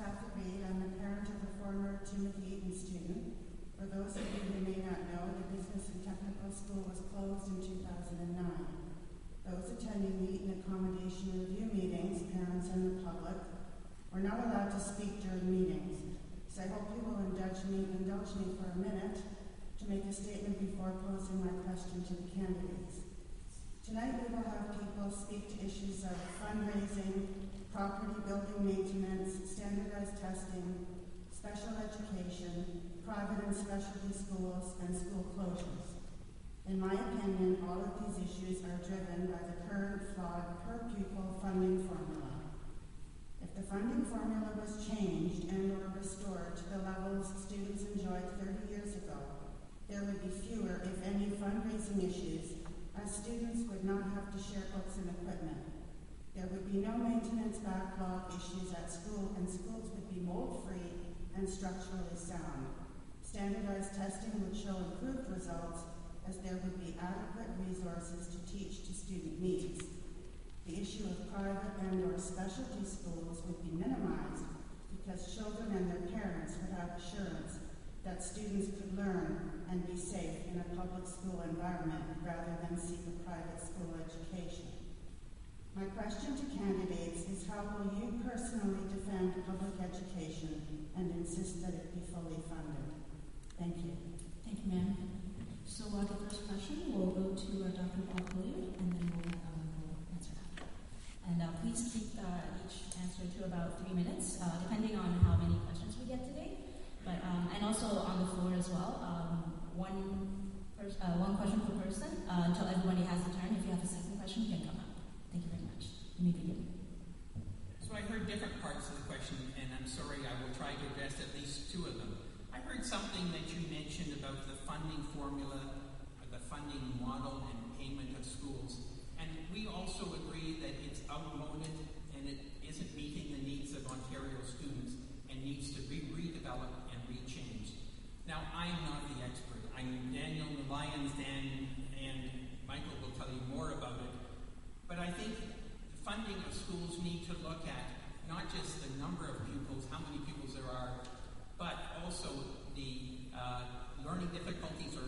I'm the parent of a former Timothy Eaton student. For those of you who may not know, the Business and Technical School was closed in 2009. Those attending the Eaton Accommodation Review meetings, parents and the public, were not allowed to speak during meetings. So I hope you will indulge me for a minute to make a statement before posing my question to the candidates. Tonight we will have people speak to issues of fundraising, property building maintenance, standardized testing, special education, private and specialty schools, and school closures. In my opinion, all of these issues are driven by the current flawed per-pupil funding formula. If the funding formula was changed and or restored to the levels students enjoyed 30 years ago, there would be fewer, if any, fundraising issues, as students would not have to share books and equipment. There would be no maintenance backlog issues at school, and schools would be mold-free and structurally sound. Standardized testing would show improved results, as there would be adequate resources to teach to student needs. The issue of private and or specialty schools would be minimized because children and their parents would have assurance that students could learn and be safe in a public school environment rather than seek a private school education. My question to candidates is, how will you personally defend public education and insist that it be fully funded? Thank you. Thank you, ma'am. So the first question will go to Dr. Bob William, and then we'll answer that. And please keep each answer to about 3 minutes, depending on how many questions we get today. But and also on the floor as well, one question per person until everybody has a turn. If you have a second question, you can come up. Thank you very much. You may begin. So I heard different parts of the question, and I'm sorry, I will try to address at least 2 of them. I heard something that you mentioned about the funding formula, the funding model and payment of schools. And we also agree that it's outmoded and it isn't meeting the needs of Ontario students and needs to be redeveloped and rechange. Now, I'm not the expert. I'm Daniel, the Lions, Dan, and Michael will tell you more about it. But I think the funding of schools need to look at not just the number of pupils, how many pupils there are, but also the learning difficulties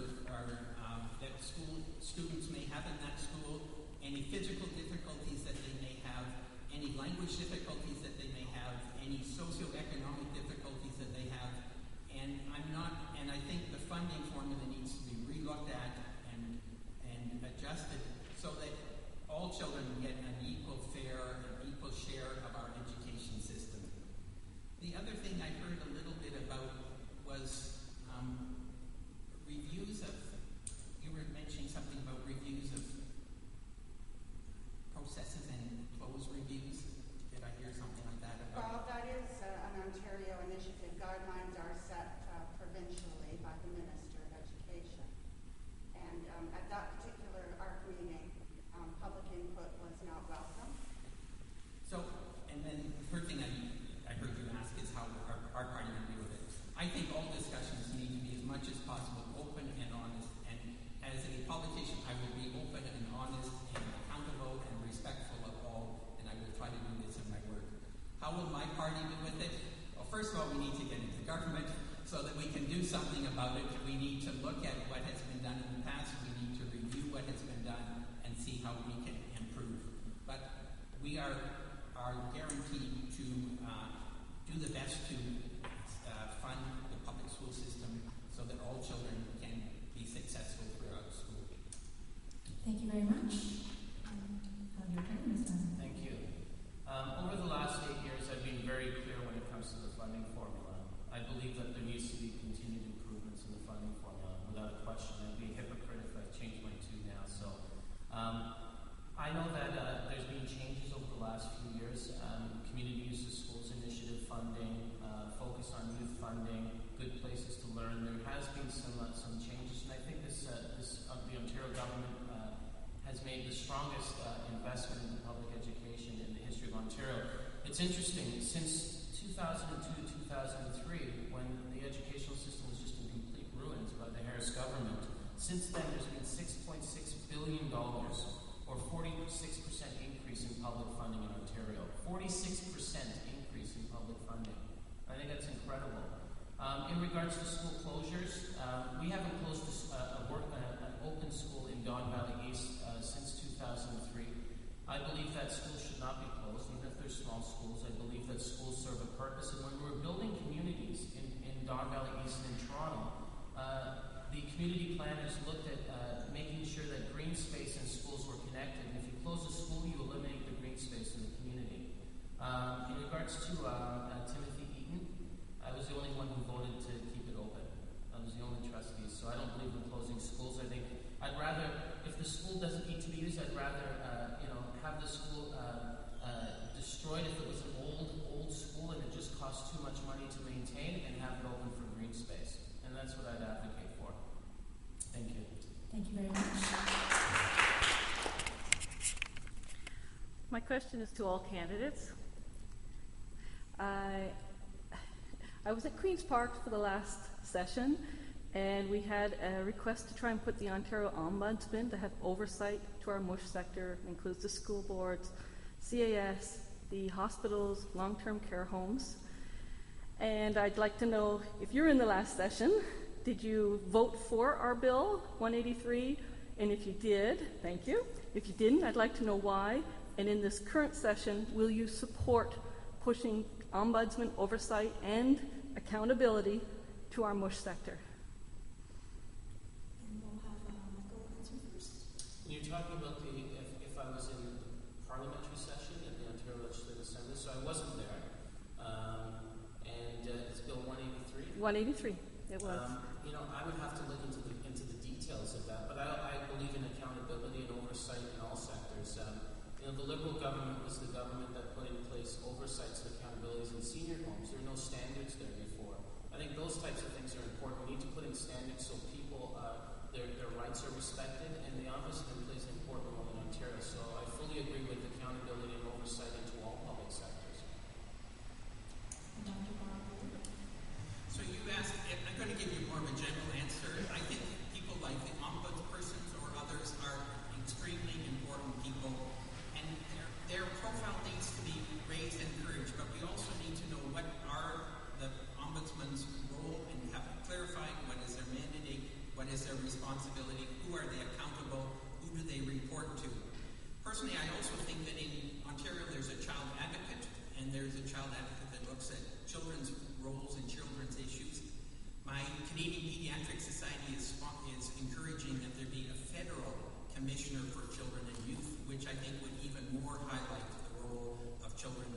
that school students may have in that school, any physical difficulties that they may have, any language difficulties that they may have, any socioeconomic difficulties that they have. And I think the funding formula needs to be relooked at and adjusted so that all children get an equal share of our education system. The other thing I heard a little bit about was reviews of, you were mentioning something about reviews of processes and closed reviews. Did I hear something like that? Well, that is an Ontario initiative. Guidelines are set provincially by the Minister of Education. And at that particular ARC meeting, public input was not welcome. So, and then the third thing I heard you ask is how our party would deal with it. I think all discussions need to be as much as possible open and honest. And as a politician, I will be open and honest and accountable and respectful of all, and I will try to do this in my work. How will my party do with it? Well, first of all, we need to get into government so that we can do something about it. We need to look at what has been done in the past. We need to review what has been done and see how we can improve. But we are guaranteed to do the best to fund the public school system so that all children can be successful throughout school. Thank you very much. Have your turn, Ms. Dunn. Thank you. Over the last 8 years, I've been very clear when it comes to the funding formula. I believe that there needs to be continued improvements in the funding formula, without a question. I'd be a hypocrite if I changed my tune now. So I know that there's been changes over the last few years. Community Use of Schools Initiative funding, focus on youth funding, good places to learn. There has been some changes, and I think the Ontario government has made the strongest investment in public education in the history of Ontario. It's interesting, since 2002-2003, when the educational system was just in complete ruins by the Harris government, since then there's been $6.6 billion, or 46% increase in public funding in Ontario. 46% increase in public funding. they're small schools. I believe that schools serve a purpose. And when we're building communities in Don Valley East and in Toronto, the community planners looked at making sure that green space and schools were connected. And if you close a school, you eliminate the green space in the community. In regards to Timothy Eaton, I was the only one who voted to keep it open. I was the only trustee, so I don't believe in closing schools. I think I'd rather, if the school doesn't need to be used, I'd rather have the school destroyed if it was an old school and it just costs too much money to maintain, and have it open for green space. And that's what I'd advocate for. Thank you. Thank you very much. My question is to all candidates. I was at Queen's Park for the last session, and we had a request to try and put the Ontario Ombudsman to have oversight to our MUSH sector, includes the school boards, CAS, the hospitals, long-term care homes. And I'd like to know, if you're in the last session, did you vote for our bill 183? And if you did, thank you. If you didn't, I'd like to know why. And in this current session, will you support pushing ombudsman oversight and accountability to our MUSH sector? And we'll have Michael answer first. When you're talking about if I was in the parliamentary session at the Ontario Legislative Assembly, so I wasn't there, and it's Bill 183. 183, it was. I would have to look into the details of that, but I believe in accountability and oversight in all sectors. The Liberal government was the government that put in place oversights and accountabilities in senior homes. There were no standards there before. I think those types of things are important. We need to put in standards so people, their rights are respected, and the Ombudsman plays an important role in Ontario. So I fully agree with accountability and oversight into all public sectors. Dr. Barber. So you asked, I'm going to give you more of a general answer. I think people like the ombudspersons or others are extremely important people, and their profile needs to be raised and encouraged, but we also need to know what are the ombudsman's role and have clarified what is their mandate, what is their responsibility, who are they accountable, who do they report to. Personally, I also think that in Ontario there's a child advocate, and there's a child advocate that looks at children's roles and children's issues. My Canadian Pediatric Society is encouraging that there be a federal commissioner for children and youth, which I think would even more highlight the role of children